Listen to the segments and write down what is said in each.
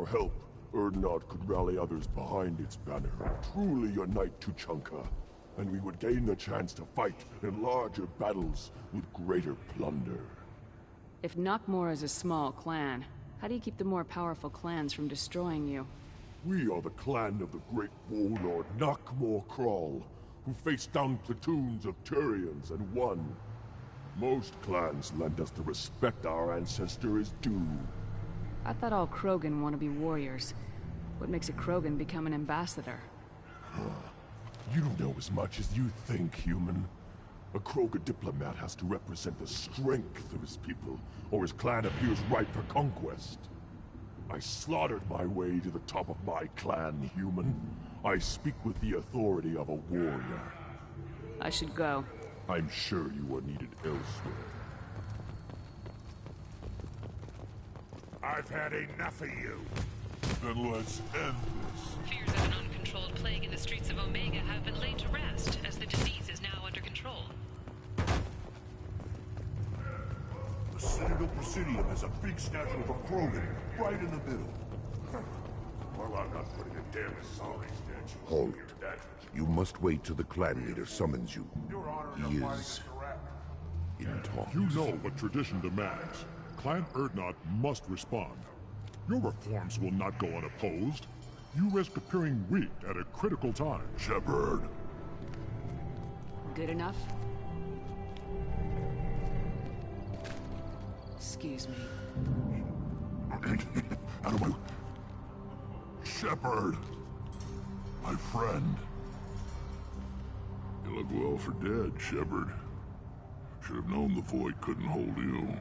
our help, Erdnot could rally others behind its banner, truly unite Tuchanka, and we would gain the chance to fight in larger battles with greater plunder. If Knockmore is a small clan, how do you keep the more powerful clans from destroying you? We are the clan of the great warlord Knockmore Crawl, who faced down platoons of Turians and won. Most clans lend us the respect our ancestor is due. I thought all Krogan want to be warriors. What makes a Krogan become an ambassador? You don't know as much as you think, human. A Krogan diplomat has to represent the strength of his people, or his clan appears ripe for conquest. I slaughtered my way to the top of my clan, human. I speak with the authority of a warrior. I should go. I'm sure you are needed elsewhere. I've had enough of you. Then let's end this. Fears of an uncontrolled plague in the streets of Omega have been laid to rest, as the disease is now under control. The Citadel Presidium has a big statue of a Krogan right in the middle. Well, I'm not putting a damn sorry statue. Halt. You must wait till the clan leader summons you. Your Honor, He I'm is in talks. You know what tradition demands. Clan Erdnot must respond. Your reforms will not go unopposed. You risk appearing weak at a critical time. Shepard. Good enough? Excuse me. Out of my... Shepard! My friend. You look well for dead, Shepard. Should have known the Void couldn't hold you.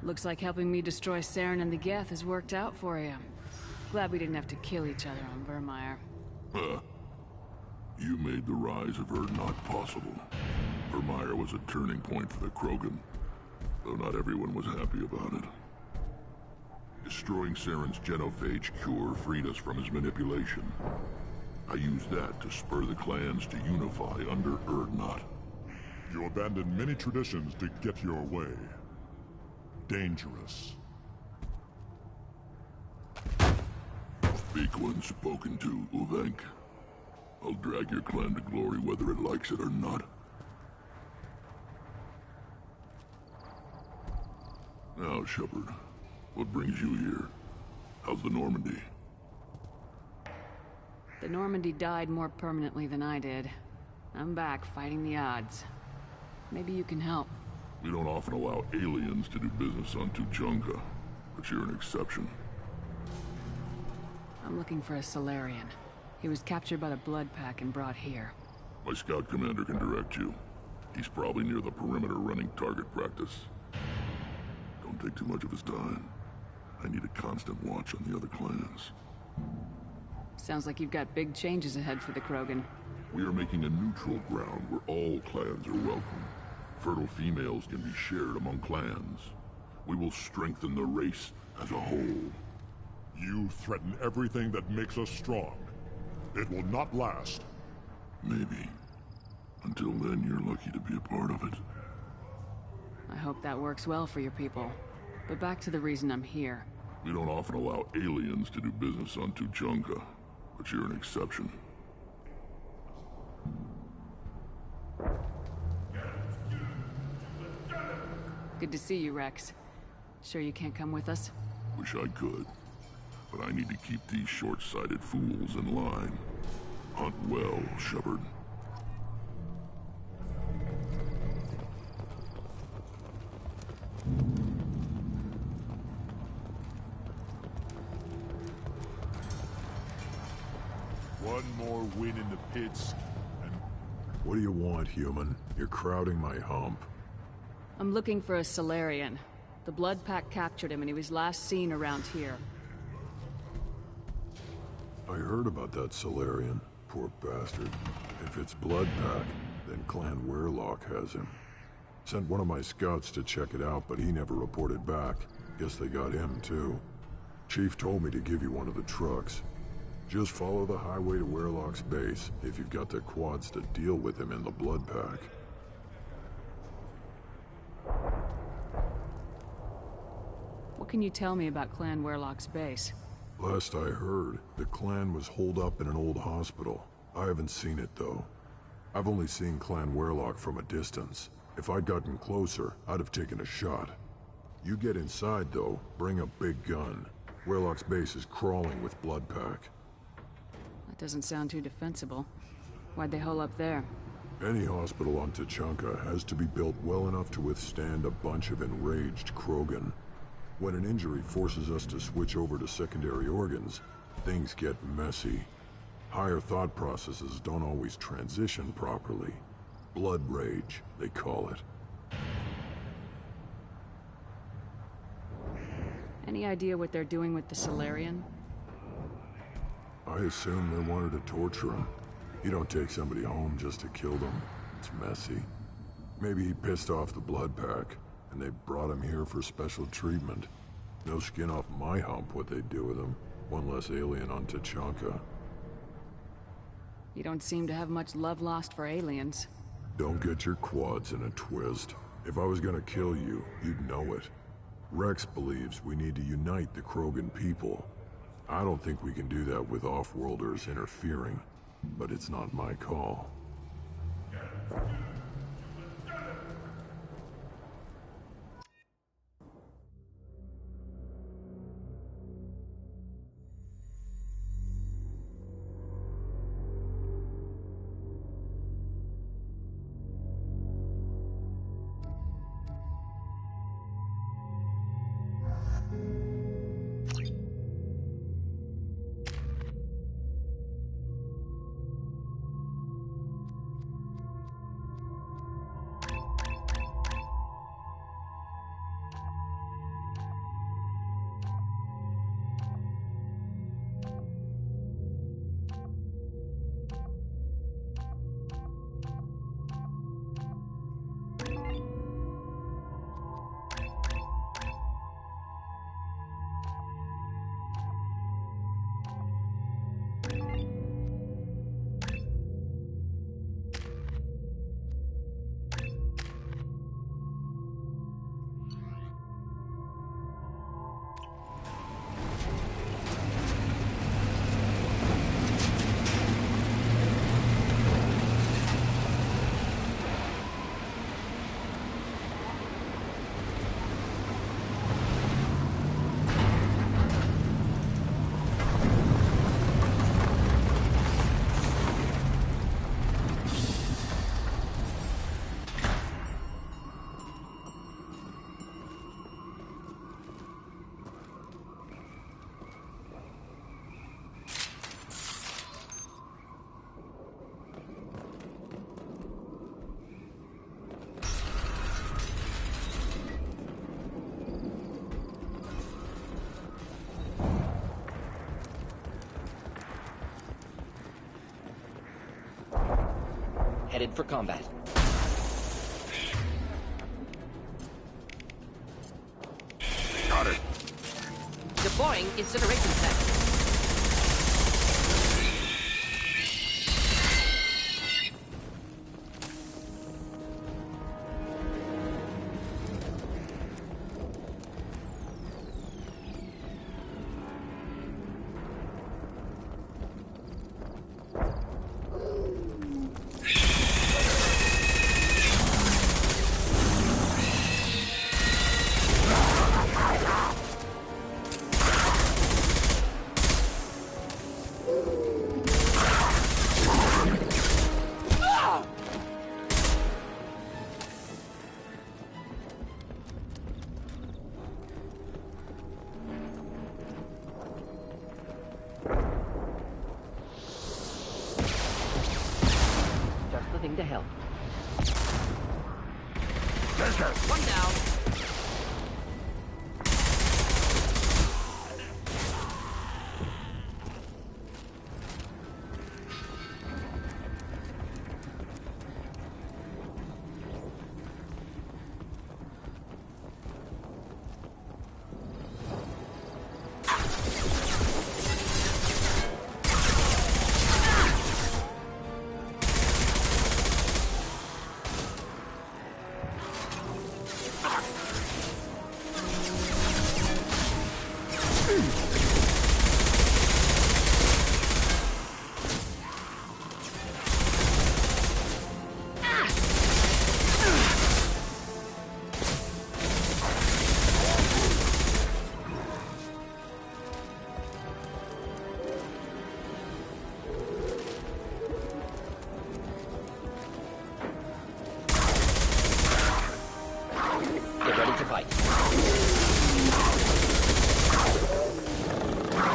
Looks like helping me destroy Saren and the Geth has worked out for you. Glad we didn't have to kill each other on Vermeer. Huh. You made the rise of Erdnot possible. Vermeer was a turning point for the Krogan, though not everyone was happy about it. Destroying Saren's genophage cure freed us from his manipulation. I used that to spur the clans to unify under Erdnot. You abandoned many traditions to get your way. Dangerous. Speak when spoken to, Uvenk. I'll drag your clan to glory whether it likes it or not. Now, Shepard, what brings you here? How's the Normandy? The Normandy died more permanently than I did. I'm back fighting the odds. Maybe you can help. We don't often allow aliens to do business on Tuchanka, but you're an exception. I'm looking for a Solarian. He was captured by the Blood Pack and brought here. My scout commander can direct you. He's probably near the perimeter running target practice. Don't take too much of his time. I need a constant watch on the other clans. Sounds like you've got big changes ahead for the Krogan. We are making a neutral ground where all clans are welcome. Fertile females can be shared among clans. We will strengthen the race as a whole. You threaten everything that makes us strong. It will not last. Maybe. Until then, you're lucky to be a part of it. I hope that works well for your people. But back to the reason I'm here. We don't often allow aliens to do business on Tuchanka, but you're an exception. Good to see you, Rex. Sure you can't come with us? Wish I could. But I need to keep these short-sighted fools in line. Hunt well, Shepard. One more win in the pits, and... What do you want, human? You're crowding my hump. I'm looking for a Solarian. The Blood Pack captured him and he was last seen around here. I heard about that Solarian. Poor bastard. If it's Blood Pack, then Clan Weirlock has him. Sent one of my scouts to check it out, but he never reported back. Guess they got him, too. Chief told me to give you one of the trucks. Just follow the highway to Weirlock's base, if you've got the quads to deal with him in the Blood Pack. What can you tell me about Clan Weirlock's base? Last I heard, the clan was holed up in an old hospital. I haven't seen it, though. I've only seen Clan Werlock from a distance. If I'd gotten closer, I'd have taken a shot. You get inside, though, bring a big gun. Werlock's base is crawling with Bloodpack. That doesn't sound too defensible. Why'd they hole up there? Any hospital on Tachanka has to be built well enough to withstand a bunch of enraged Krogan. When an injury forces us to switch over to secondary organs, things get messy. Higher thought processes don't always transition properly. Blood rage, they call it. Any idea what they're doing with the Solarian? I assume they wanted to torture him. You don't take somebody home just to kill them. It's messy. Maybe he pissed off the Bloodpack, and they brought him here for special treatment. No skin off my hump what they'd do with him. One less alien on Tachanka. You don't seem to have much love lost for aliens. Don't get your quads in a twist. If I was gonna kill you, you'd know it. Rex believes we need to unite the Krogan people. I don't think we can do that with off-worlders interfering, but it's not my call. Headed for combat. Got it. Deploying incineration tech. To help. One down.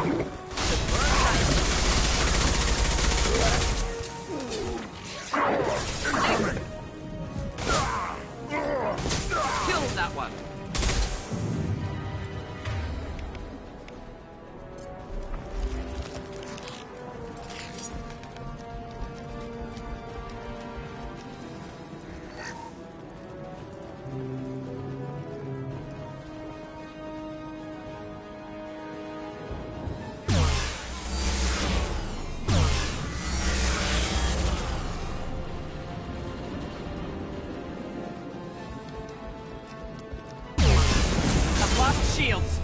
Kills that one. I've lost shields.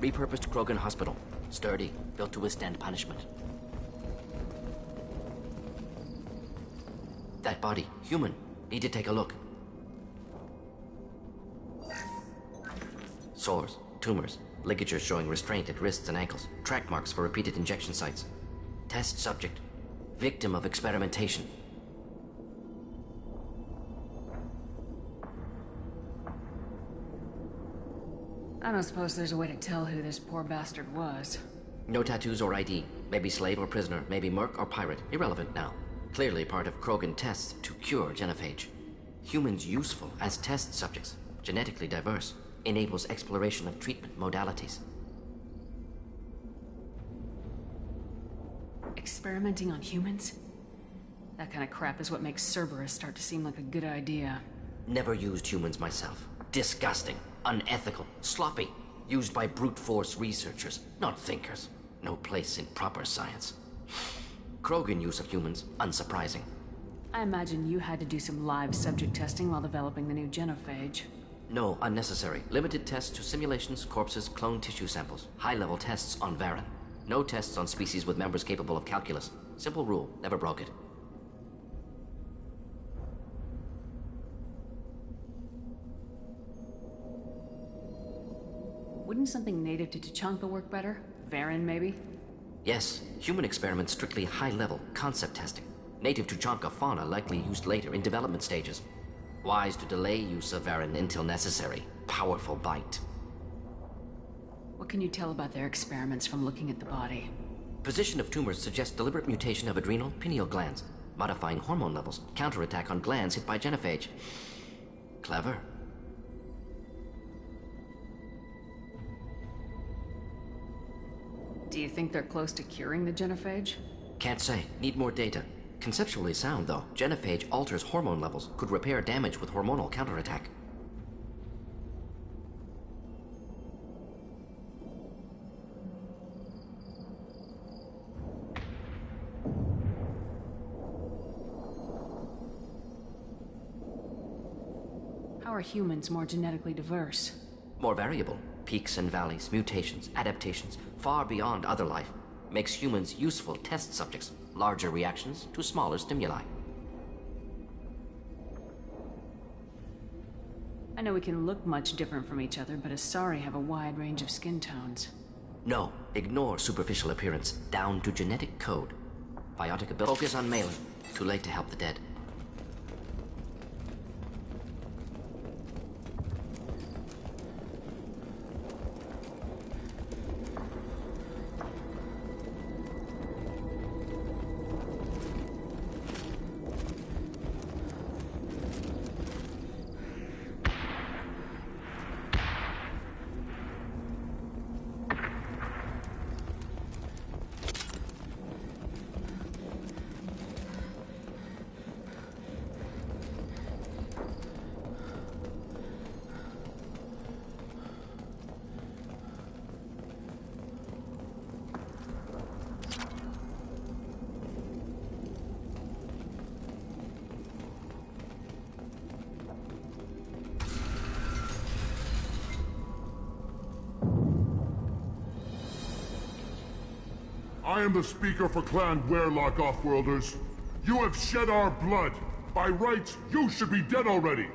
Repurposed Krogan Hospital. Sturdy, built to withstand punishment. That body, human. Need to take a look. Sores, tumors, ligatures showing restraint at wrists and ankles, track marks for repeated injection sites. Test subject. Victim of experimentation. I don't suppose there's a way to tell who this poor bastard was. No tattoos or ID. Maybe slave or prisoner, maybe merc or pirate. Irrelevant now. Clearly part of Krogan tests to cure genophage. Humans useful as test subjects. Genetically diverse. Enables exploration of treatment modalities. Experimenting on humans? That kind of crap is what makes Cerberus start to seem like a good idea. Never used humans myself. Disgusting. Unethical. Sloppy. Used by brute force researchers, not thinkers. No place in proper science. Krogan use of humans, unsurprising. I imagine you had to do some live subject testing while developing the new genophage. No, unnecessary. Limited tests to simulations, corpses, cloned tissue samples. High-level tests on Varen. No tests on species with members capable of calculus. Simple rule, never broke it. Wouldn't something native to Tuchanka work better? Varen, maybe? Yes, human experiments strictly high-level, concept testing. Native Tuchanka fauna likely used later in development stages. Wise to delay use of Varen until necessary. Powerful bite. What can you tell about their experiments from looking at the body? Position of tumors suggests deliberate mutation of adrenal, pineal glands, modifying hormone levels, counterattack on glands hit by genophage. Clever. Do you think they're close to curing the genophage? Can't say. Need more data. Conceptually sound, though. Genophage alters hormone levels, could repair damage with hormonal counterattack. How are humans more genetically diverse? More variable. Peaks and valleys, mutations, adaptations, far beyond other life. Makes humans useful test subjects. Larger reactions to smaller stimuli. I know we can look much different from each other, but Asari have a wide range of skin tones. No, ignore superficial appearance, down to genetic code. Biotic ability. Focus on Malin. Too late to help the dead. I am the speaker for Clan Werelock, Offworlders. You have shed our blood. By rights, you should be dead already.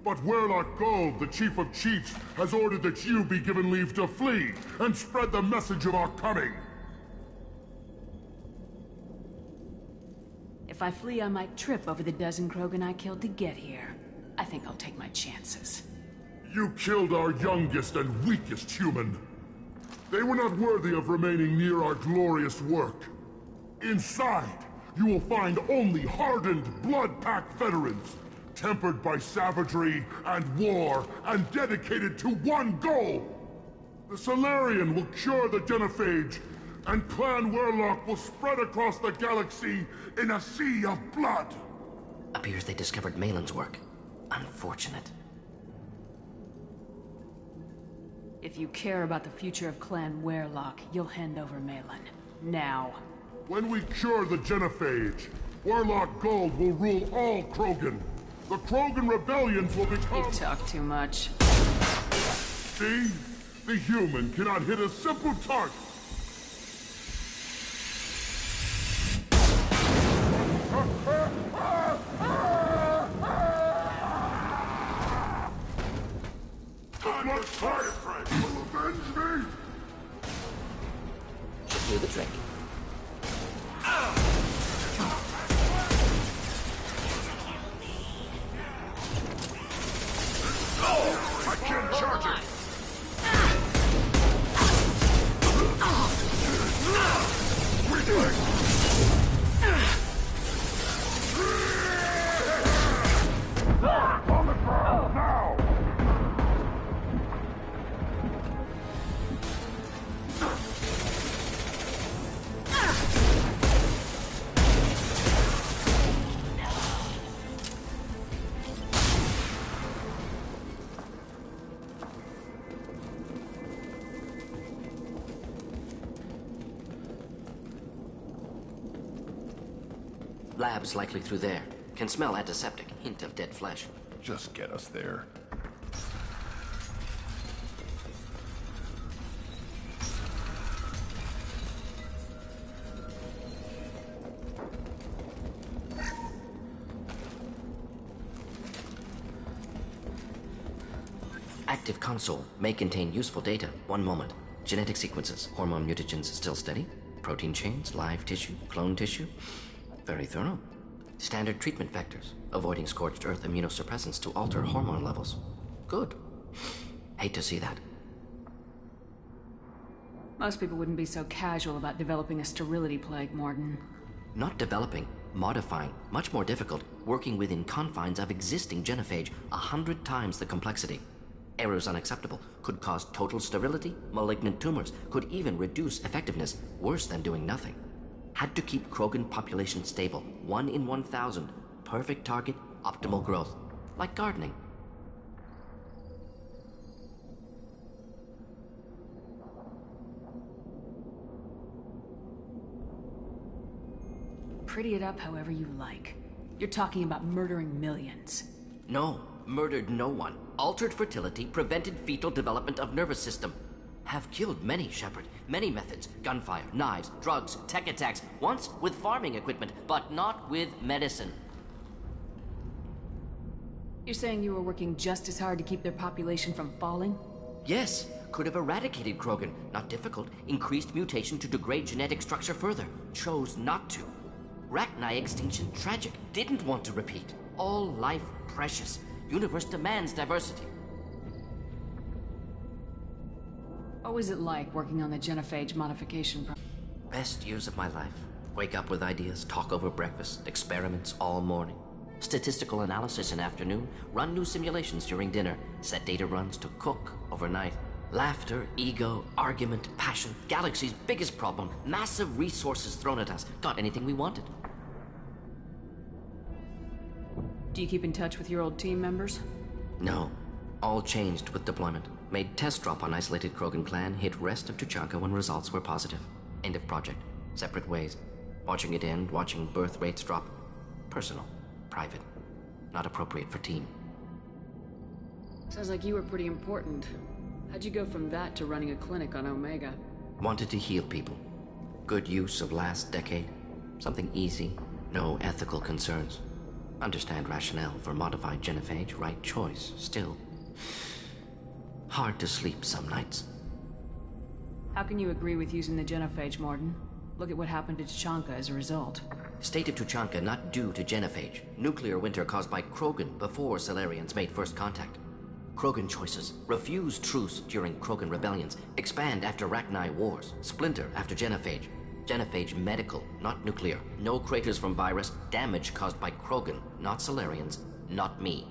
But Werelock Gold, the Chief of Chiefs, has ordered that you be given leave to flee and spread the message of our coming. If I flee, I might trip over the dozen Krogan I killed to get here. I think I'll take my chances. You killed our youngest and weakest human. They were not worthy of remaining near our glorious work. Inside, you will find only hardened, blood-packed veterans, tempered by savagery and war, and dedicated to one goal. The Solarian will cure the genophage, and Clan Werelock will spread across the galaxy in a sea of blood. Appears they discovered Malin's work. Unfortunate. If you care about the future of Clan Werelock, you'll hand over Malin. Now. When we cure the genophage, Werelock Gold will rule all Krogan. The Krogan rebellions will become... You talk too much. See? The human cannot hit a simple target. I'm not tired, Frank. Will avenge me? Should do the trick. I can't charge it. On the ground now. Lab's likely through there. Can smell antiseptic. Hint of dead flesh. Just get us there. Active console may contain useful data. One moment. Genetic sequences. Hormone mutagens still steady. Protein chains, live tissue, clone tissue. Very thorough. Standard treatment vectors, avoiding scorched earth immunosuppressants to alter hormone levels. Good. Hate to see that. Most people wouldn't be so casual about developing a sterility plague, Morden. Not developing, modifying, much more difficult, working within confines of existing genophage, 100 times the complexity. Errors unacceptable, could cause total sterility, malignant tumors, could even reduce effectiveness, worse than doing nothing. Had to keep Krogan population stable, 1 in 1,000. Perfect target, optimal growth. Like gardening. Pretty it up however you like. You're talking about murdering millions. No, murdered no one. Altered fertility, prevented fetal development of nervous system. Have killed many, Shepard. Many methods. Gunfire, knives, drugs, tech attacks. Once with farming equipment, but not with medicine. You're saying you were working just as hard to keep their population from falling? Yes, could have eradicated Krogan. Not difficult. Increased mutation to degrade genetic structure further. Chose not to. Rachni extinction tragic. Didn't want to repeat. All life precious. Universe demands diversity. What was it like working on the genophage modification program? Best years of my life. Wake up with ideas, talk over breakfast, experiments all morning. Statistical analysis in afternoon, run new simulations during dinner, set data runs to cook overnight. Laughter, ego, argument, passion, galaxy's biggest problem, massive resources thrown at us. Got anything we wanted. Do you keep in touch with your old team members? No. All changed with deployment. Made test drop on isolated Krogan clan, hit rest of Tuchanka when results were positive. End of project. Separate ways. Watching it end, watching birth rates drop. Personal. Private. Not appropriate for team. Sounds like you were pretty important. How'd you go from that to running a clinic on Omega? Wanted to heal people. Good use of last decade. Something easy, no ethical concerns. Understand rationale for modified genophage, right choice, still. Hard to sleep some nights. How can you agree with using the genophage, Morden? Look at what happened to Tachanka as a result. State of Tachanka not due to genophage. Nuclear winter caused by Krogan before Salarians made first contact. Krogan choices. Refuse truce during Krogan rebellions. Expand after Rachni wars. Splinter after genophage. Genophage medical, not nuclear. No craters from virus. Damage caused by Krogan, not Salarians, not me.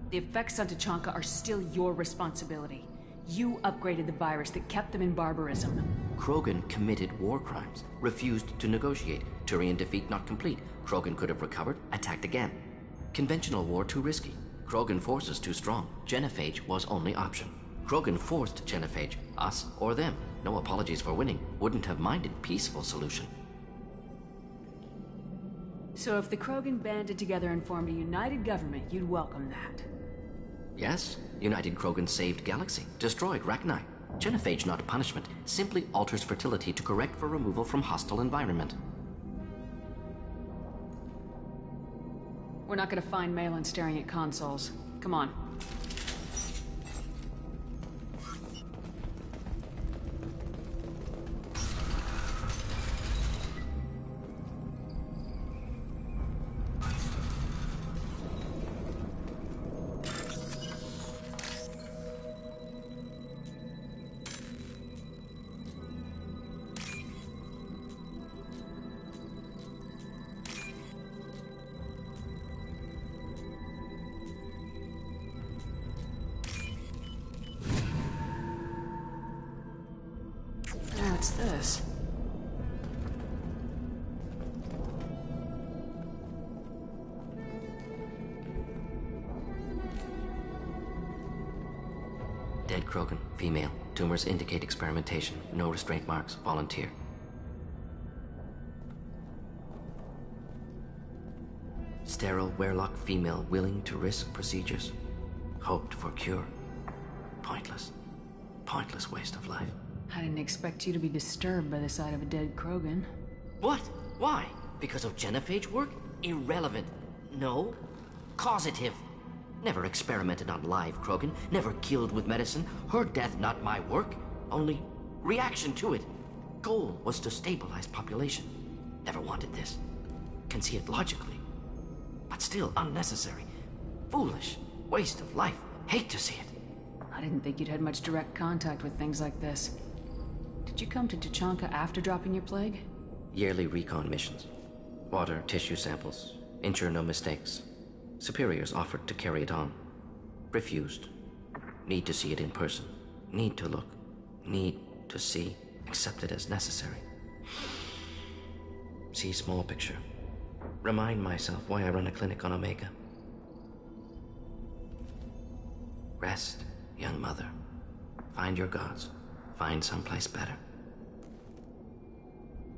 The effects on Tachanka are still your responsibility. You upgraded the virus that kept them in barbarism. Krogan committed war crimes. Refused to negotiate. Turian defeat not complete. Krogan could have recovered, attacked again. Conventional war too risky. Krogan forces too strong. Genophage was only option. Krogan forced genophage. Us or them. No apologies for winning. Wouldn't have minded peaceful solution. So if the Krogan banded together and formed a united government, you'd welcome that. Yes, United Krogan saved Galaxy, destroyed Rachni. Genophage not punishment, simply alters fertility to correct for removal from hostile environment. We're not gonna find Malin staring at consoles. Come on. What's this? Dead Krogan, female. Tumors indicate experimentation. No restraint marks. Volunteer. Sterile Werelock female willing to risk procedures. Hoped for cure. Pointless. Pointless waste of life. I didn't expect you to be disturbed by the sight of a dead Krogan. What? Why? Because of genophage work? Irrelevant. No. Causative. Never experimented on live Krogan. Never killed with medicine. Her death not my work. Only reaction to it. Goal was to stabilize population. Never wanted this. Can see it logically. But still unnecessary. Foolish. Waste of life. Hate to see it. I didn't think you'd had much direct contact with things like this. Did you come to Tachanka after dropping your plague? Yearly recon missions. Water, tissue samples. Ensure no mistakes. Superiors offered to carry it on. Refused. Need to see it in person. Need to look. Need to see. Accept it as necessary. See small picture. Remind myself why I run a clinic on Omega. Rest, young mother. Find your gods. Find someplace better.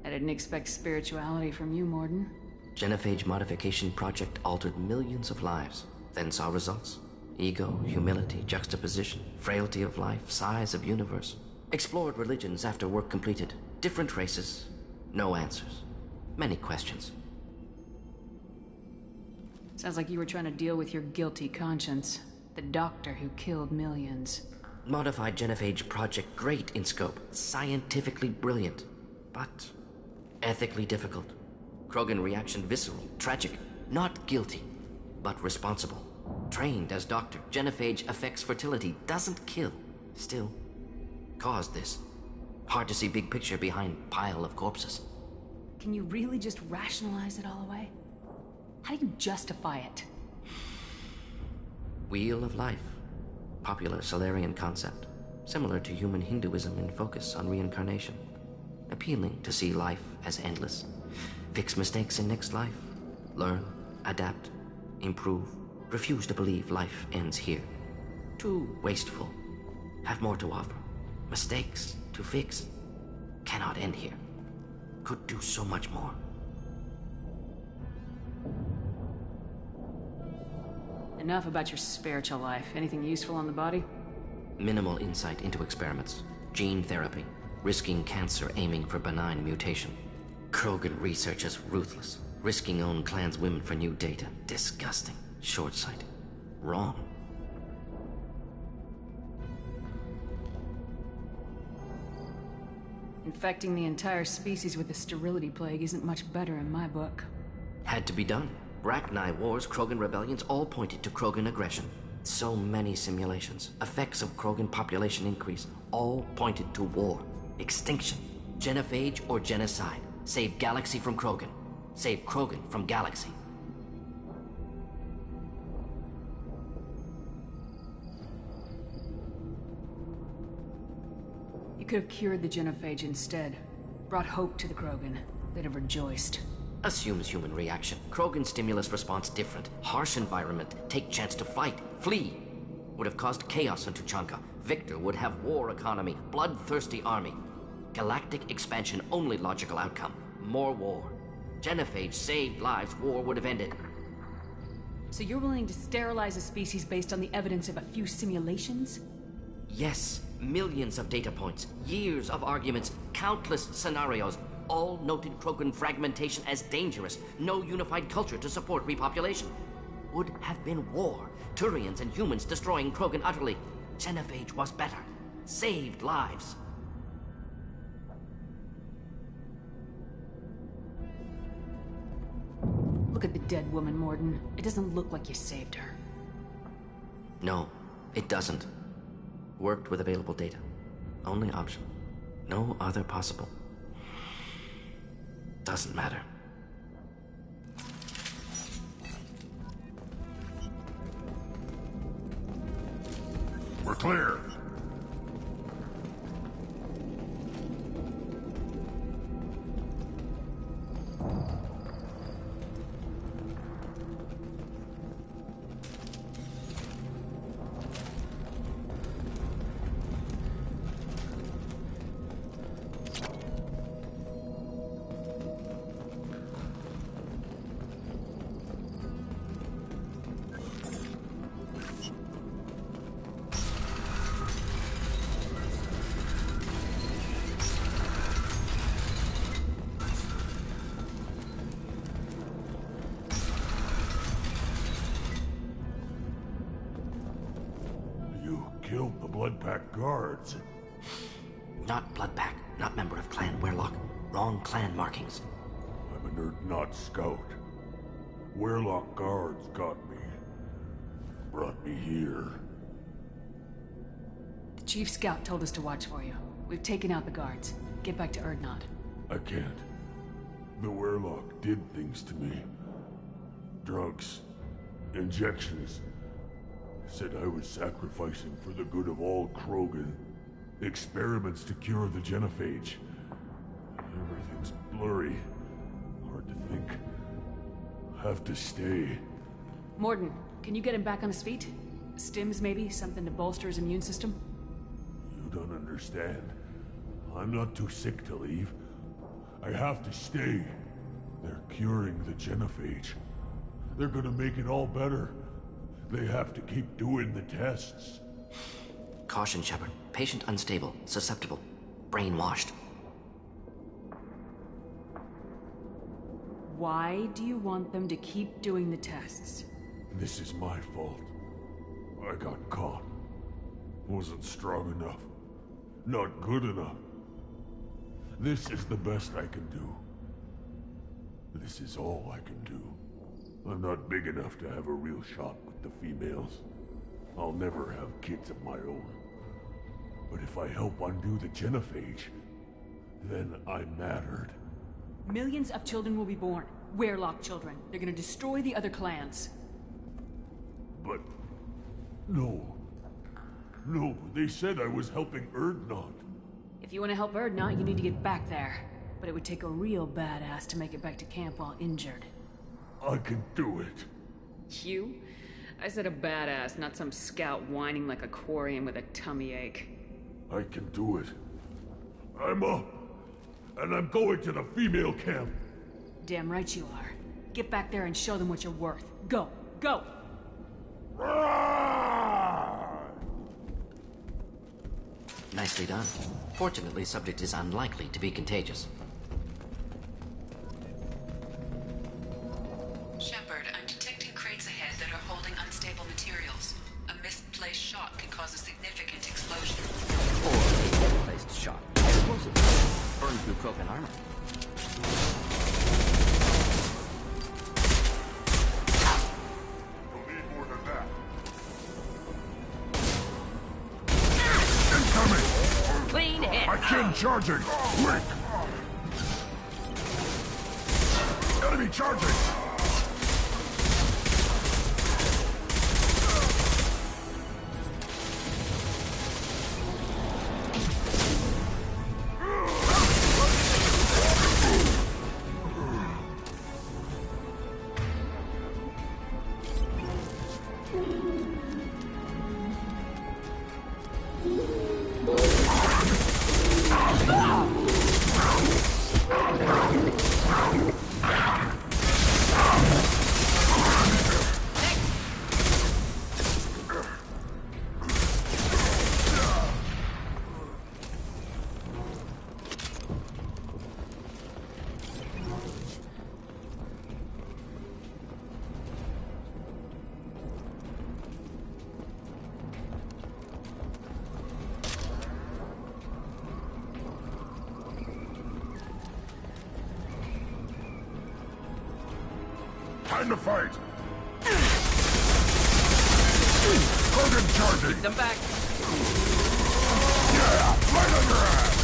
I didn't expect spirituality from you, Morden. Genophage modification project altered millions of lives, then saw results. Ego, humility, juxtaposition, frailty of life, size of universe. Explored religions after work completed. Different races. No answers. Many questions. Sounds like you were trying to deal with your guilty conscience. The doctor who killed millions. Modified genophage project great in scope. Scientifically brilliant. But ethically difficult. Krogan reaction visceral, tragic. Not guilty, but responsible. Trained as doctor. Genophage affects fertility, doesn't kill. Still, caused this. Hard to see big picture behind pile of corpses. Can you really just rationalize it all away? How do you justify it? Wheel of life. Popular Solarian concept. Similar to human Hinduism in focus on reincarnation. Appealing to see life as endless. Fix mistakes in next life. Learn, adapt, improve. Refuse to believe life ends here. Too wasteful. Have more to offer. Mistakes to fix. Cannot end here. Could do so much more. Enough about your spiritual life. Anything useful on the body? Minimal insight into experiments. Gene therapy. Risking cancer, aiming for benign mutation. Krogan research is ruthless. Risking own clan's women for new data. Disgusting. Short-sighted. Wrong. Infecting the entire species with the sterility plague isn't much better in my book. Had to be done. Rachni wars, Krogan rebellions, all pointed to Krogan aggression. So many simulations, effects of Krogan population increase, all pointed to war, extinction, genophage or genocide. Save galaxy from Krogan. Save Krogan from galaxy. You could have cured the genophage instead. Brought hope to the Krogan. They'd have rejoiced. Assumes human reaction. Krogan stimulus response different. Harsh environment. Take chance to fight. Flee. Would have caused chaos on Tuchanka. Victor would have war economy. Bloodthirsty army. Galactic expansion only logical outcome. More war. Genophage saved lives. War would have ended. So you're willing to sterilize a species based on the evidence of a few simulations? Yes. Millions of data points. Years of arguments. Countless scenarios. All noted Krogan fragmentation as dangerous. No unified culture to support repopulation. Would have been war. Turians and humans destroying Krogan utterly. Genophage was better. Saved lives. Look at the dead woman, Morden. It doesn't look like you saved her. No, it doesn't. Worked with available data. Only option. No other possible. Doesn't matter. We're clear. Killed the Blood Pack guards. Not Blood Pack, not member of Clan Werlock. Wrong clan markings. I'm an Urdnot scout. Werlock guards got me. Brought me here. The Chief Scout told us to watch for you. We've taken out the guards. Get back to Urdnot. I can't. The Werlock did things to me. Drugs. Injections. Said I was sacrificing for the good of all Krogan. Experiments to cure the genophage. Everything's blurry. Hard to think. Have to stay. Morden, can you get him back on his feet? Stims, maybe? Something to bolster his immune system? You don't understand. I'm not too sick to leave. I have to stay. They're curing the genophage. They're gonna make it all better. They have to keep doing the tests. Caution, Shepard. Patient unstable, susceptible, brainwashed. Why do you want them to keep doing the tests? This is my fault. I got caught. Wasn't strong enough. Not good enough. This is the best I can do. This is all I can do. I'm not big enough to have a real shot with the females. I'll never have kids of my own. But if I help undo the genophage, then I mattered. Millions of children will be born. Werlock children. They're gonna destroy the other clans. But... no. No, they said I was helping Urdnot. If you want to help Urdnot, you need to get back there. But it would take a real badass to make it back to camp while injured. I can do it. You? I said a badass, not some scout whining like a quarian with a tummy ache. I can do it. I'm up. And I'm going to the female camp. Damn right you are. Get back there and show them what you're worth. Go! Go! Nicely done. Fortunately, subject is unlikely to be contagious. Shepard, I'm detecting crates ahead that are holding unstable materials. A misplaced shot can cause a significant explosion. Or a misplaced shot. Explosives. Burn through Krogan armor. You'll need more than that. Clean hit! Again charging! Quick! Enemy charging! Time to fight! Krogan charging! Keep them back! Yeah! Right on your ass!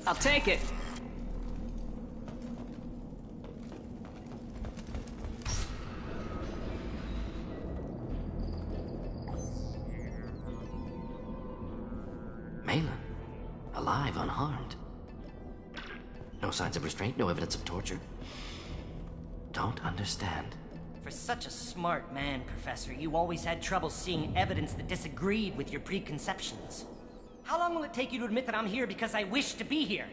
I'll take it. Malin. Alive, unharmed. No signs of restraint, no evidence of torture. Don't understand. For such a smart man, Professor, you always had trouble seeing evidence that disagreed with your preconceptions. How long will it take you to admit that I'm here because I wish to be here?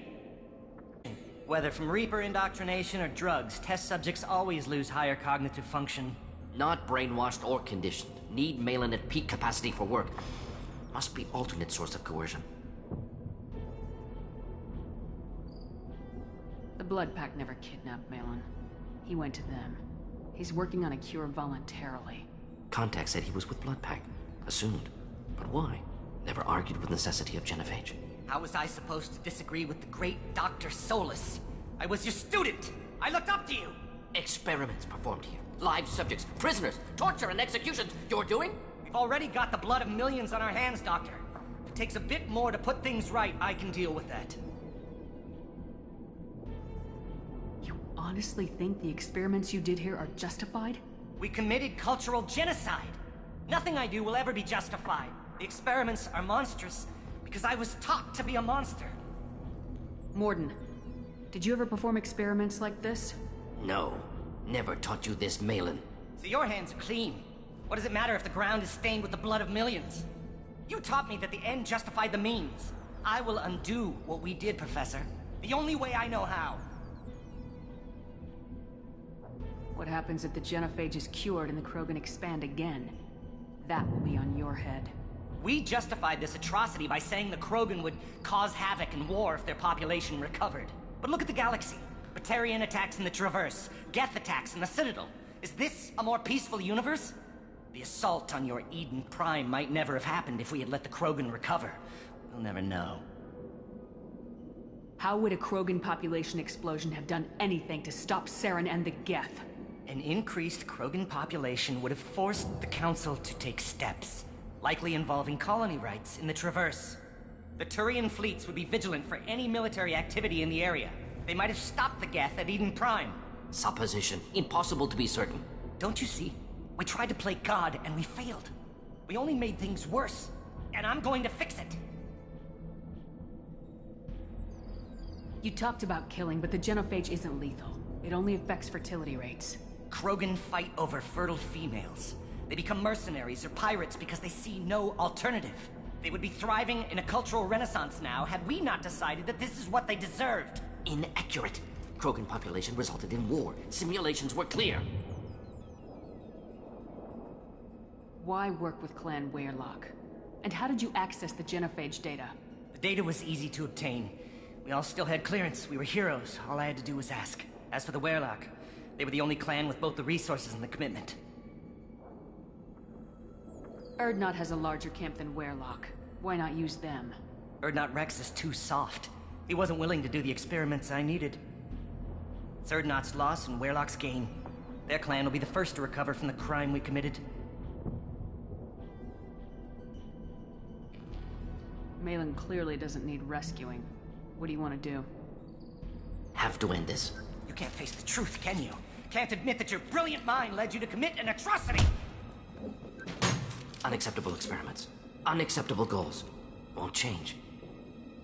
Whether from Reaper indoctrination or drugs, test subjects always lose higher cognitive function. Not brainwashed or conditioned. Need Malin at peak capacity for work. Must be alternate source of coercion. The Blood Pack never kidnapped Malin. He went to them. He's working on a cure voluntarily. Contact said he was with Blood Pack. Assumed. But why? Never argued with necessity of genophage. How was I supposed to disagree with the great Dr. Solus? I was your student! I looked up to you! Experiments performed here. Live subjects, prisoners, torture and executions. You're doing? We've already got the blood of millions on our hands, Doctor. If it takes a bit more to put things right, I can deal with that. You honestly think the experiments you did here are justified? We committed cultural genocide. Nothing I do will ever be justified. The experiments are monstrous because I was taught to be a monster. Morden, did you ever perform experiments like this? No. Never taught you this, Malin. So your hands are clean. What does it matter if the ground is stained with the blood of millions? You taught me that the end justified the means. I will undo what we did, Professor. The only way I know how. What happens if the genophage is cured and the Krogan expand again? That will be on your head. We justified this atrocity by saying the Krogan would cause havoc and war if their population recovered. But look at the galaxy. Batarian attacks in the Traverse, Geth attacks in the Citadel. Is this a more peaceful universe? The assault on your Eden Prime might never have happened if we had let the Krogan recover. We'll never know. How would a Krogan population explosion have done anything to stop Saren and the Geth? An increased Krogan population would have forced the Council to take steps, likely involving colony rights in the Traverse. The Turian fleets would be vigilant for any military activity in the area. They might have stopped the Geth at Eden Prime. Supposition. Impossible to be certain. Don't you see? We tried to play God and we failed. We only made things worse. And I'm going to fix it. You talked about killing, but the genophage isn't lethal. It only affects fertility rates. Krogan fight over fertile females. They become mercenaries or pirates because they see no alternative. They would be thriving in a cultural renaissance now had we not decided that this is what they deserved. Inaccurate. Krogan population resulted in war. Simulations were clear. Why work with Clan Weyrloc? And how did you access the genophage data? The data was easy to obtain. We all still had clearance. We were heroes. All I had to do was ask. As for the Weyrloc, they were the only clan with both the resources and the commitment. Urdnot has a larger camp than Weyrloc. Why not use them? Urdnot Rex is too soft. He wasn't willing to do the experiments I needed. It's Urdnot's loss and Weyrloc's gain. Their clan will be the first to recover from the crime we committed. Malin clearly doesn't need rescuing. What do you want to do? Have to end this. You can't face the truth, can you? Can't admit that your brilliant mind led you to commit an atrocity! Unacceptable experiments. Unacceptable goals. Won't change.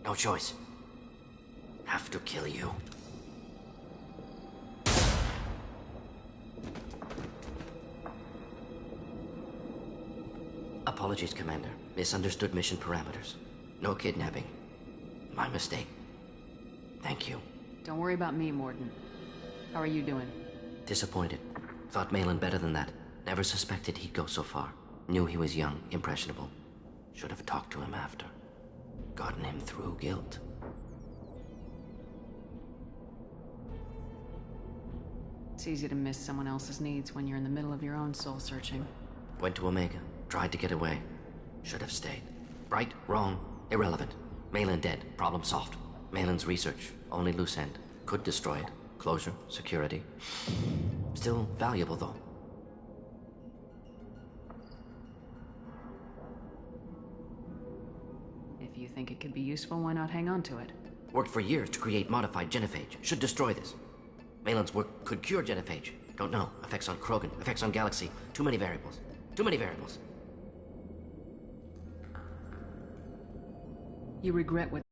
No choice. Have to kill you. Apologies, Commander. Misunderstood mission parameters. No kidnapping. My mistake. Thank you. Don't worry about me, Mordin. How are you doing? Disappointed. Thought Malin better than that. Never suspected he'd go so far. Knew he was young, impressionable. Should have talked to him after. Gotten him through guilt. It's easy to miss someone else's needs when you're in the middle of your own soul-searching. Went to Omega. Tried to get away. Should have stayed. Right, wrong, irrelevant. Malin dead. Problem solved. Malin's research. Only loose end. Could destroy it. Closure, security. Still valuable, though. If you think it could be useful, why not hang on to it? Worked for years to create modified genophage. Should destroy this. Malin's work could cure genophage. Don't know. Effects on Krogan. Effects on Galaxy. Too many variables. Too many variables. You regret what...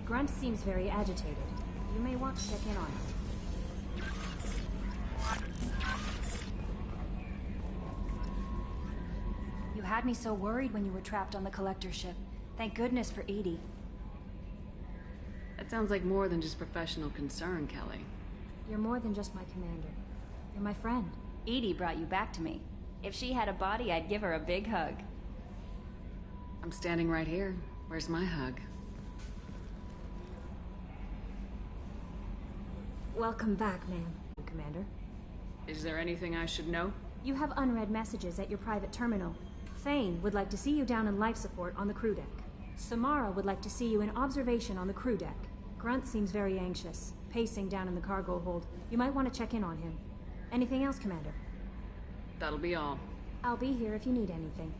Grunt seems very agitated. You may want to check in on him. You had me so worried when you were trapped on the collector ship. Thank goodness for Edie. That sounds like more than just professional concern, Kelly. You're more than just my commander. You're my friend. Edie brought you back to me. If she had a body, I'd give her a big hug. I'm standing right here. Where's my hug? Welcome back, ma'am, Commander. Is there anything I should know? You have unread messages at your private terminal. Thane would like to see you down in life support on the crew deck. Samara would like to see you in observation on the crew deck. Grunt seems very anxious, pacing down in the cargo hold. You might want to check in on him. Anything else, Commander? That'll be all. I'll be here if you need anything.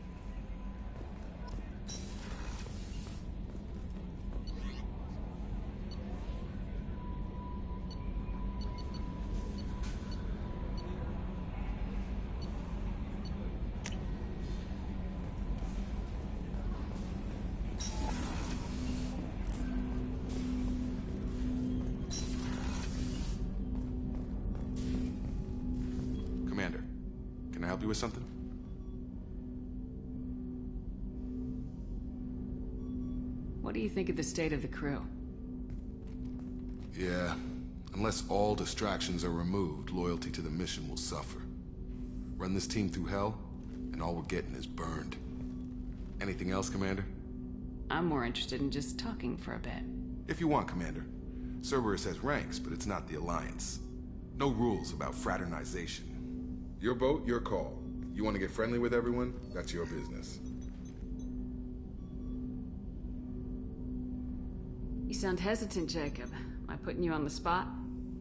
Commander, can I help you with something? What do you think of the state of the crew? Yeah, unless all distractions are removed, loyalty to the mission will suffer. Run this team through hell, and all we're getting is burned. Anything else, Commander? I'm more interested in just talking for a bit. If you want, Commander. Cerberus has ranks, but it's not the Alliance. No rules about fraternization. Your boat, your call. You want to get friendly with everyone? That's your business. You sound hesitant, Jacob. Am I putting you on the spot?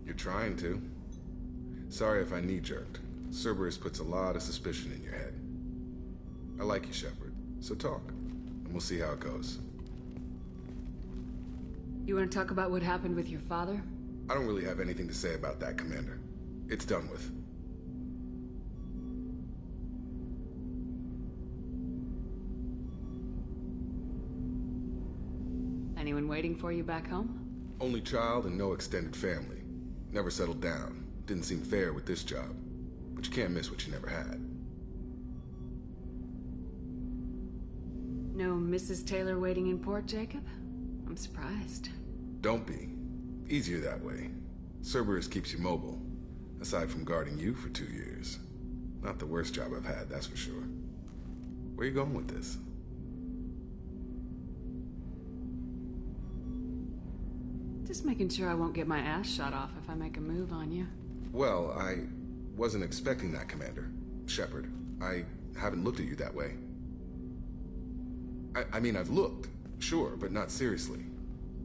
You're trying to. Sorry if I knee-jerked. Cerberus puts a lot of suspicion in your head. I like you, Shepard, so talk, and we'll see how it goes. You want to talk about what happened with your father? I don't really have anything to say about that, Commander. It's done with. Anyone waiting for you back home? Only child and no extended family. Never settled down. Didn't seem fair with this job. But you can't miss what you never had. No Mrs. Taylor waiting in port, Jacob? I'm surprised. Don't be. Easier that way. Cerberus keeps you mobile. Aside from guarding you for 2 years. Not the worst job I've had, that's for sure. Where are you going with this? Just making sure I won't get my ass shot off if I make a move on you. Well, I wasn't expecting that, Commander. Shepard, I haven't looked at you that way. I mean, I've looked, sure, but not seriously.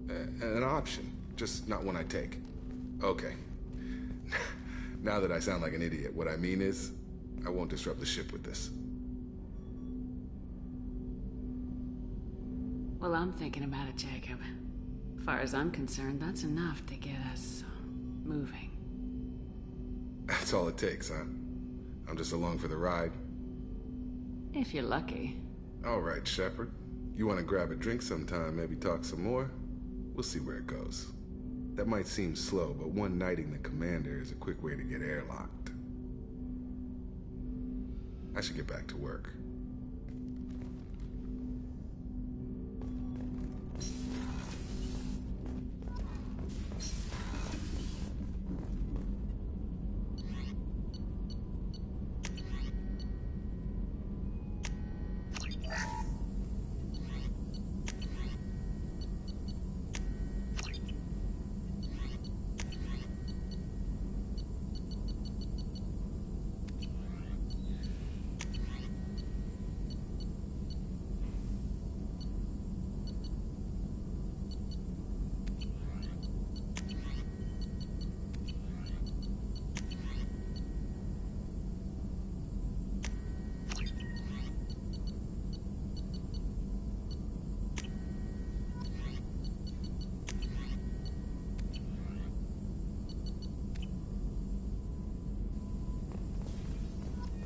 An option, just not one I take. Okay. Now that I sound like an idiot, what I mean is, I won't disrupt the ship with this. Well, I'm thinking about it, Jacob. As far as I'm concerned, that's enough to get us moving. That's all it takes, huh? I'm just along for the ride. If you're lucky. All right, Shepard. You want to grab a drink sometime, maybe talk some more? We'll see where it goes. That might seem slow, but one knighting the commander is a quick way to get airlocked. I should get back to work.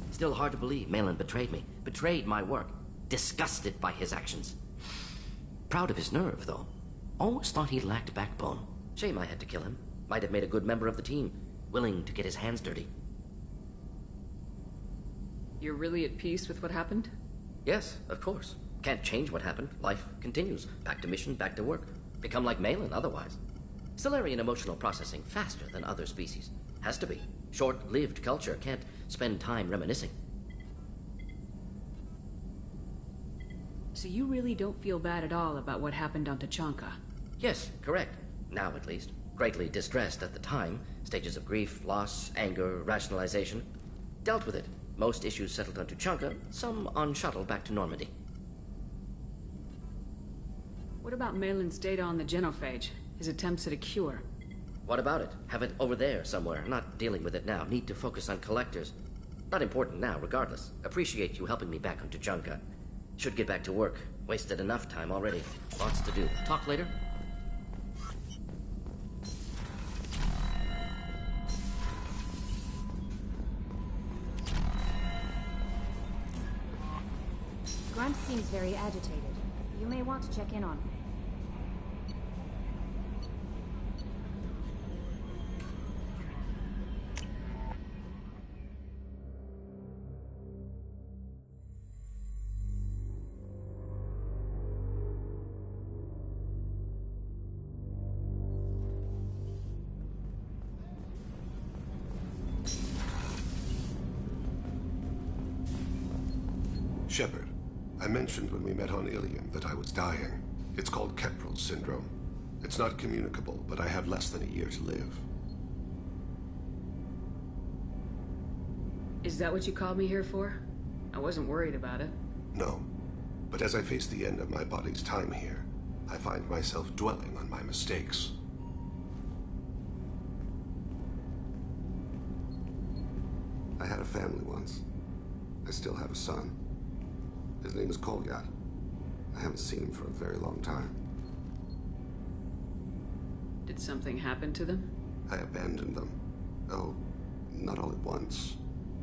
Still hard to believe Malin betrayed me. Betrayed my work. Disgusted by his actions. Proud of his nerve, though. Always thought he lacked backbone. Shame I had to kill him. Might have made a good member of the team. Willing to get his hands dirty. You're really at peace with what happened? Yes, of course. Can't change what happened. Life continues. Back to mission, back to work. Become like Malin otherwise. Solarian emotional processing faster than other species. Has to be. Short-lived culture can't spend time reminiscing. So you really don't feel bad at all about what happened on Tachanka? Yes, correct. Now at least. Greatly distressed at the time. Stages of grief, loss, anger, rationalization. Dealt with it. Most issues settled on Tachanka, some on shuttle back to Normandy. What about Malin's data on the genophage? His attempts at a cure? What about it? Have it over there somewhere. Not dealing with it now. Need to focus on collectors. Not important now, regardless. Appreciate you helping me back on Tachanka. Should get back to work. Wasted enough time already. Lots to do. Talk later? Grunt seems very agitated. You may want to check in on him. Shepard, I mentioned when we met on Ilium that I was dying. It's called Keprel syndrome. It's not communicable, but I have less than a year to live. Is that what you called me here for? I wasn't worried about it. No. But as I face the end of my body's time here, I find myself dwelling on my mistakes. I had a family once. I still have a son. His name is Kolyat. I haven't seen him for a very long time. Did something happen to them? I abandoned them. Oh, not all at once.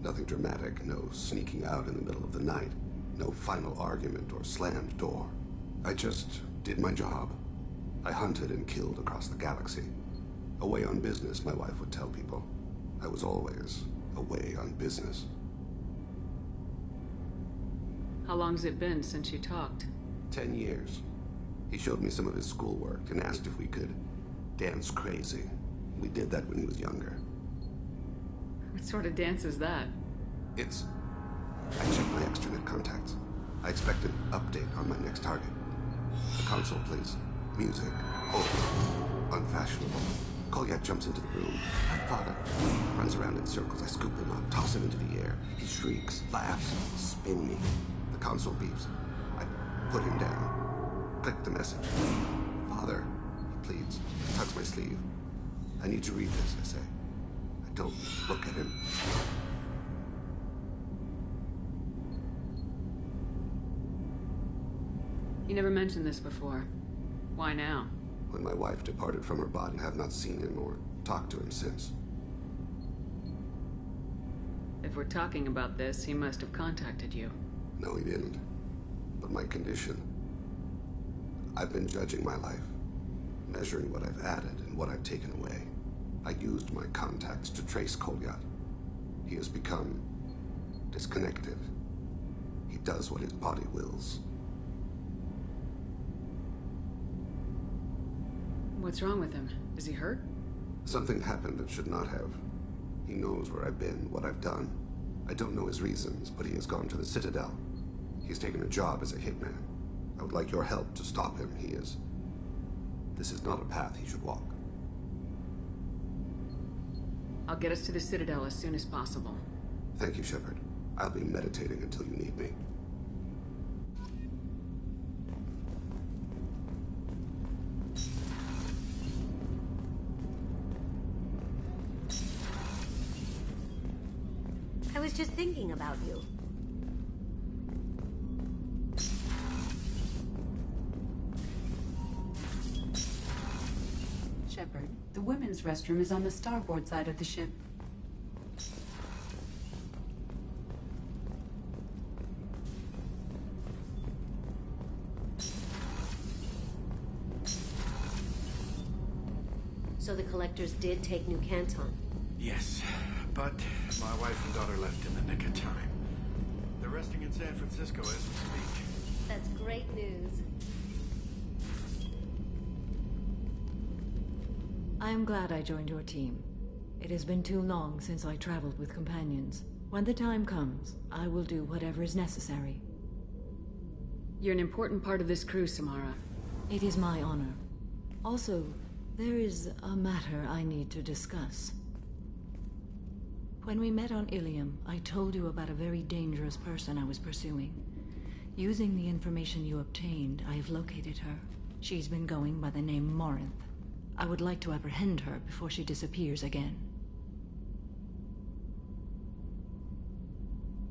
Nothing dramatic, no sneaking out in the middle of the night. No final argument or slammed door. I just did my job. I hunted and killed across the galaxy. Away on business, my wife would tell people. I was always away on business. How long's it been since you talked? 10 years. He showed me some of his schoolwork and asked if we could dance crazy. We did that when he was younger. What sort of dance is that? It's... I checked my extranet contacts. I expect an update on my next target. The console, please. Music. Oh, unfashionable. Kolyat jumps into the room. My father runs around in circles. I scoop him up, toss him into the air. He shrieks, laughs, spin me. The console beeps. I put him down. Click the message. Father, he pleads. Tugs my sleeve. I need to read this, I say. I don't look at him. You never mentioned this before. Why now? When my wife departed from her body, I have not seen him or talked to him since. If we're talking about this, he must have contacted you. No, he didn't. But my condition... I've been judging my life, measuring what I've added and what I've taken away. I used my contacts to trace Kolyat. He has become disconnected. He does what his body wills. What's wrong with him? Is he hurt? Something happened that should not have. He knows where I've been, what I've done. I don't know his reasons, but he has gone to the Citadel. He's taken a job as a hitman. I would like your help to stop him. This is not a path he should walk. I'll get us to the Citadel as soon as possible. Thank you, Shepard. I'll be meditating until you need me. I was just thinking about you. Shepard, the women's restroom is on the starboard side of the ship. So the collectors did take New Canton? Yes, but my wife and daughter left in the nick of time. They're resting in San Francisco as we speak. That's great news. I am glad I joined your team. It has been too long since I traveled with companions. When the time comes, I will do whatever is necessary. You're an important part of this crew, Samara. It is my honor. Also, there is a matter I need to discuss. When we met on Ilium, I told you about a very dangerous person I was pursuing. Using the information you obtained, I have located her. She's been going by the name Morinth. I would like to apprehend her before she disappears again.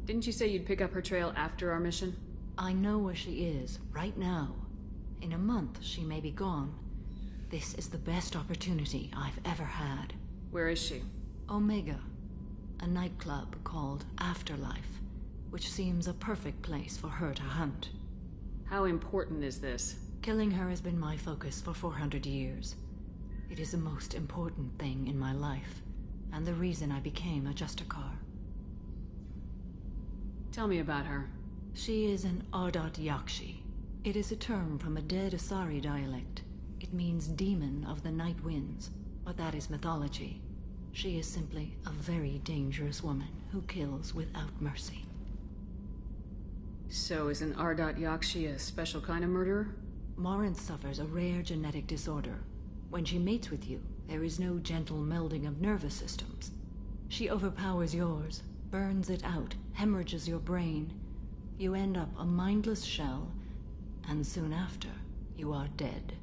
Didn't you say you'd pick up her trail after our mission? I know where she is, right now. In a month, she may be gone. This is the best opportunity I've ever had. Where is she? Omega, a nightclub called Afterlife, which seems a perfect place for her to hunt. How important is this? Killing her has been my focus for 400 years. It is the most important thing in my life, and the reason I became a Justicar. Tell me about her. She is an Ardat Yakshi. It is a term from a dead Asari dialect. It means demon of the night winds, but that is mythology. She is simply a very dangerous woman who kills without mercy. So is an Ardat Yakshi a special kind of murderer? Morinth suffers a rare genetic disorder. When she mates with you, there is no gentle melding of nervous systems. She overpowers yours, burns it out, hemorrhages your brain. You end up a mindless shell, and soon after, you are dead.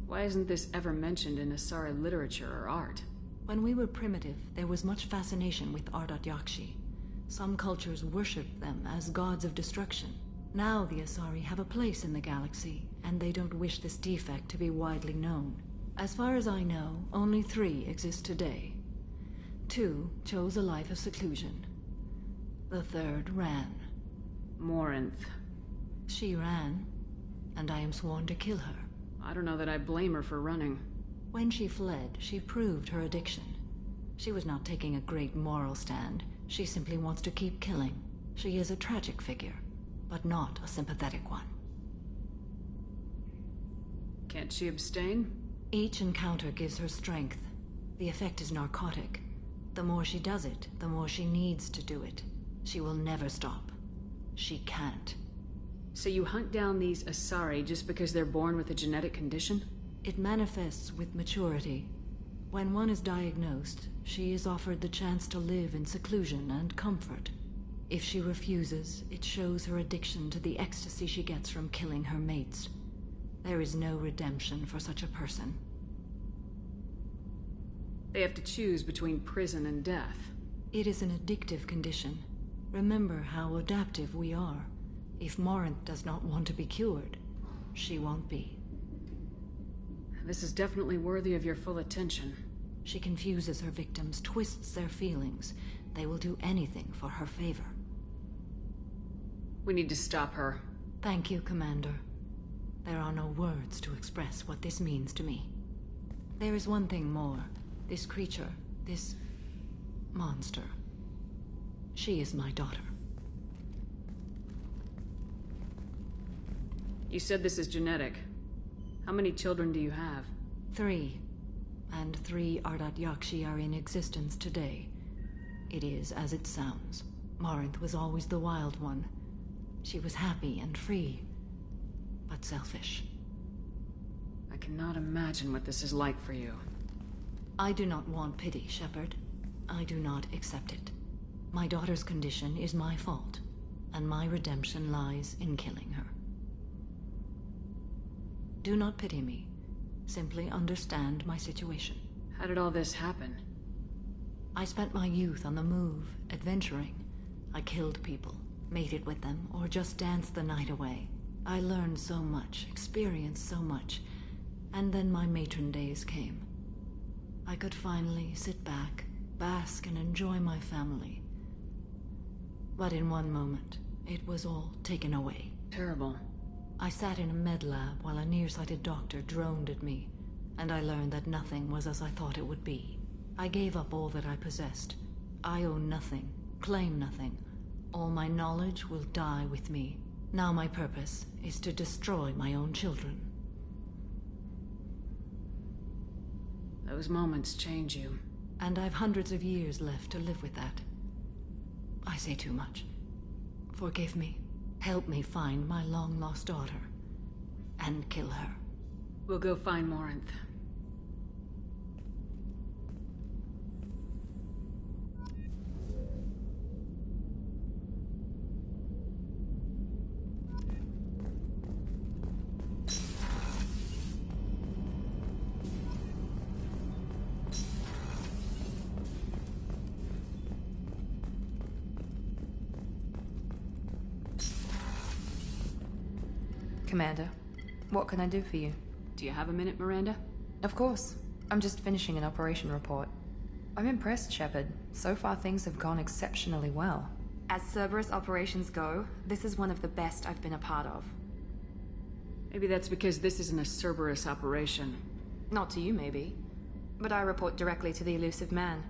Why isn't this ever mentioned in Asari literature or art? When we were primitive, there was much fascination with Ardat Yakshi. Some cultures worshipped them as gods of destruction. Now the Asari have a place in the galaxy, and they don't wish this defect to be widely known. As far as I know, only 3 exist today. 2 chose a life of seclusion. The 3rd ran. Morinth. She ran, and I am sworn to kill her. I don't know that I blame her for running. When she fled, she proved her addiction. She was not taking a great moral stand. She simply wants to keep killing. She is a tragic figure, but not a sympathetic one. Can't she abstain? Each encounter gives her strength. The effect is narcotic. The more she does it, the more she needs to do it. She will never stop. She can't. So you hunt down these Asari just because they're born with a genetic condition? It manifests with maturity. When one is diagnosed, she is offered the chance to live in seclusion and comfort. If she refuses, it shows her addiction to the ecstasy she gets from killing her mates. There is no redemption for such a person. They have to choose between prison and death. It is an addictive condition. Remember how adaptive we are. If Morinth does not want to be cured, she won't be. This is definitely worthy of your full attention. She confuses her victims, twists their feelings. They will do anything for her favor. We need to stop her. Thank you, Commander. There are no words to express what this means to me. There is one thing more. This creature, this monster. She is my daughter. You said this is genetic. How many children do you have? 3. And 3 Ardat Yakshi are in existence today. It is as it sounds. Morinth was always the wild one. She was happy and free, but selfish. I cannot imagine what this is like for you. I do not want pity, Shepard. I do not accept it. My daughter's condition is my fault, and my redemption lies in killing her. Do not pity me. Simply understand my situation. How did all this happen? I spent my youth on the move, adventuring. I killed people, mated with them, or just danced the night away. I learned so much, experienced so much, and then my matron days came. I could finally sit back, bask and enjoy my family. But in one moment, it was all taken away. Terrible. I sat in a med lab while a nearsighted doctor droned at me, and I learned that nothing was as I thought it would be. I gave up all that I possessed. I own nothing, claim nothing. All my knowledge will die with me. Now my purpose is to destroy my own children. Those moments change you. And I've hundreds of years left to live with that. I say too much. Forgive me. Help me find my long-lost daughter. And kill her. We'll go find Morinth. Commander, what can I do for you? Do you have a minute, Miranda? Of course. I'm just finishing an operation report. I'm impressed, Shepard. So far things have gone exceptionally well. As Cerberus operations go, this is one of the best I've been a part of. Maybe that's because this isn't a Cerberus operation. Not to you, maybe. But I report directly to the Elusive Man.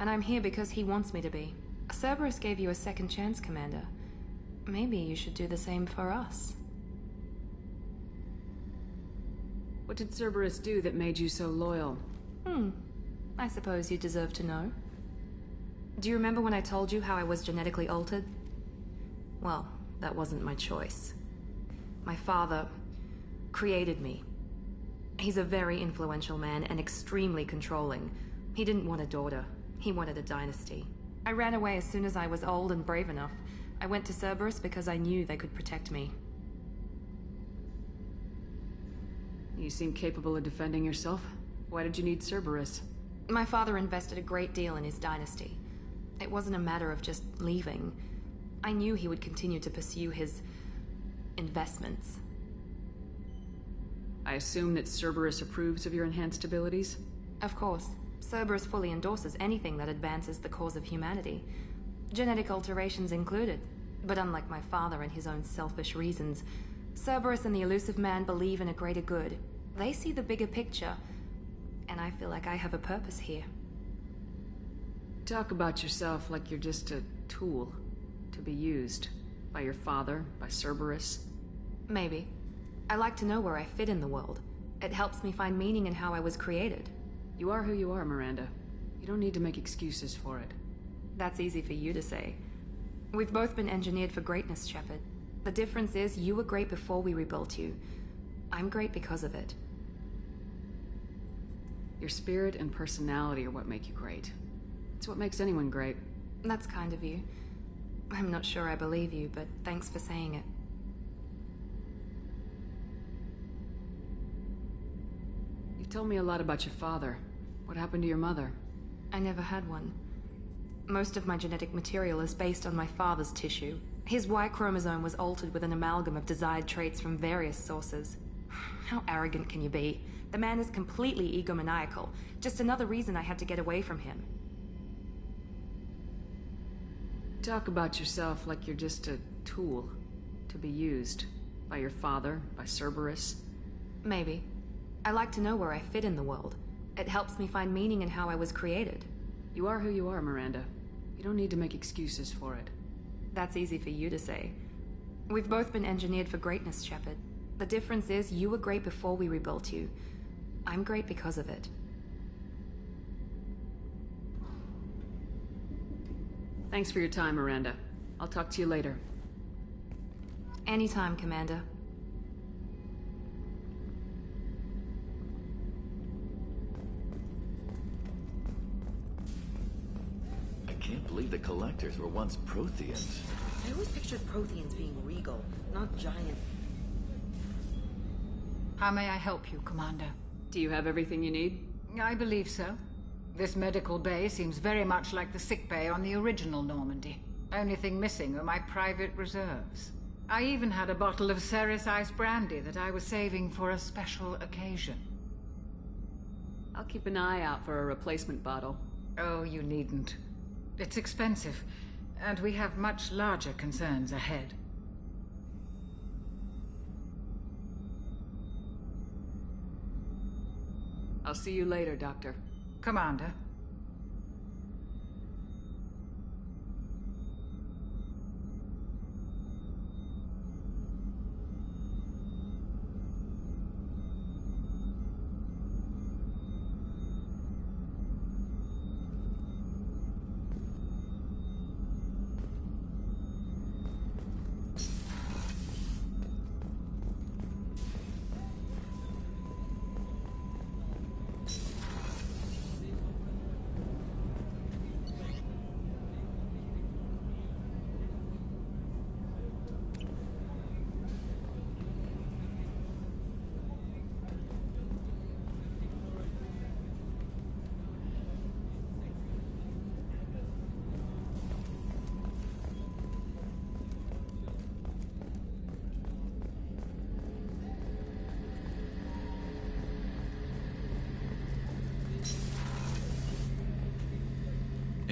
And I'm here because he wants me to be. Cerberus gave you a second chance, Commander. Maybe you should do the same for us. What did Cerberus do that made you so loyal? I suppose you deserve to know. Do you remember when I told you how I was genetically altered? Well, that wasn't my choice. My father created me. He's a very influential man and extremely controlling. He didn't want a daughter. He wanted a dynasty. I ran away as soon as I was old and brave enough. I went to Cerberus because I knew they could protect me. You seem capable of defending yourself. Why did you need Cerberus? My father invested a great deal in his dynasty. It wasn't a matter of just leaving. I knew he would continue to pursue his investments. I assume that Cerberus approves of your enhanced abilities? Of course. Cerberus fully endorses anything that advances the cause of humanity. Genetic alterations included. But unlike my father and his own selfish reasons, Cerberus and the Elusive Man believe in a greater good. They see the bigger picture, and I feel like I have a purpose here. Talk about yourself like you're just a tool to be used by your father, by Cerberus. Maybe. I like to know where I fit in the world. It helps me find meaning in how I was created. You are who you are, Miranda. You don't need to make excuses for it. That's easy for you to say. We've both been engineered for greatness, Shepard. The difference is you were great before we rebuilt you. I'm great because of it. Your spirit and personality are what make you great. It's what makes anyone great. That's kind of you. I'm not sure I believe you, but thanks for saying it. You've told me a lot about your father. What happened to your mother? I never had one. Most of my genetic material is based on my father's tissue. His Y chromosome was altered with an amalgam of desired traits from various sources. How arrogant can you be? The man is completely egomaniacal. Just another reason I had to get away from him. Talk about yourself like you're just a tool to be used by your father, by Cerberus. Maybe. I like to know where I fit in the world. It helps me find meaning in how I was created. You are who you are, Miranda. You don't need to make excuses for it. That's easy for you to say. We've both been engineered for greatness, Shepard. The difference is you were great before we rebuilt you. I'm great because of it. Thanks for your time, Miranda. I'll talk to you later. Anytime, Commander. I can't believe the Collectors were once Protheans. I always pictured Protheans being regal, not giant. How may I help you, Commander? Do you have everything you need? I believe so. This medical bay seems very much like the sick bay on the original Normandy. Only thing missing are my private reserves. I even had a bottle of Ceres Ice brandy that I was saving for a special occasion. I'll keep an eye out for a replacement bottle. Oh, you needn't. It's expensive, and we have much larger concerns ahead. I'll see you later, Doctor. Commander.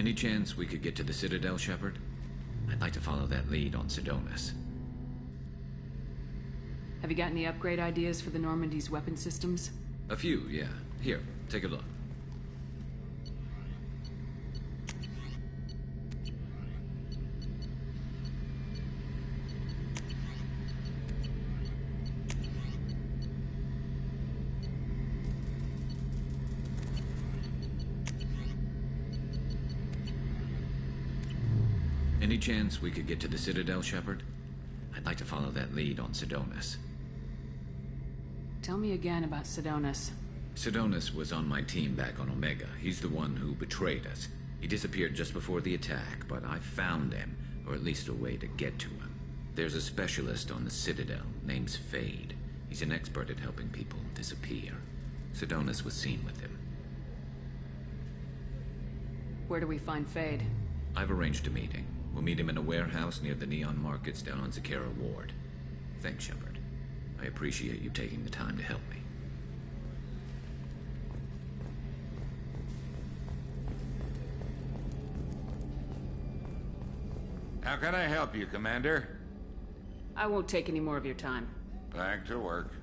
Any chance we could get to the Citadel, Shepard? I'd like to follow that lead on Sidonis. Have you got any upgrade ideas for the Normandy's weapon systems? A few, yeah. Here, take a look. Any chance we could get to the Citadel, Shepard? I'd like to follow that lead on Sidonis. Tell me again about Sidonis. Sidonis was on my team back on Omega. He's the one who betrayed us. He disappeared just before the attack, but I found him, or at least a way to get to him. There's a specialist on the Citadel, name's Fade. He's an expert at helping people disappear. Sidonis was seen with him. Where do we find Fade? I've arranged a meeting. We'll meet him in a warehouse near the Neon Markets down on Zakera Ward. Thanks, Shepard. I appreciate you taking the time to help me. How can I help you, Commander? I won't take any more of your time. Back to work.